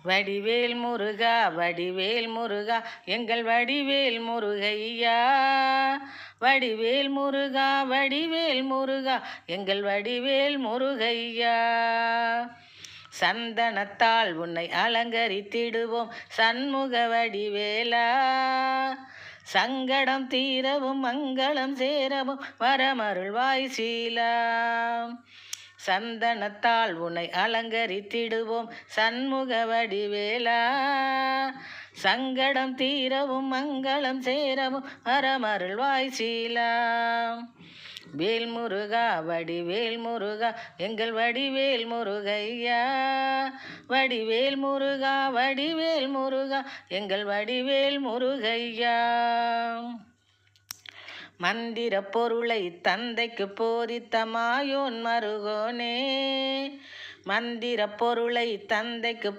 வடிவேல் முருகா வடிவேல் முருகா எங்கள் வடிவேல் முருகையா. வடிவேல் முருகா வடிவேல் முருகா எங்கள் வடிவேல் முருகையா. சந்தனத்தால் உன்னை அலங்கரித்திடுவோம் சண்முக வடிவேலா. சங்கடம் தீரவும் மங்களம் சேரவும் வரமருள்வாய் சீலா. சந்தனத்தால் உன்னை அலங்கரித்திடுவோம் சண்முக வடிவேலா. சங்கடம் தீரவும் மங்களம் சேரவும் வரமருள்வாய் சீலா. வேல் முருகா வடிவேல் முருகா எங்கள் வடிவேல் முருகையா. வடிவேல் முருகா வடிவேல் முருகா எங்கள் வடிவேல் முருகையா. மந்திர பொருளை தந்தைக்கு போதித்த மாயோன் மருகோனே. மந்திர பொருளை தந்தைக்கு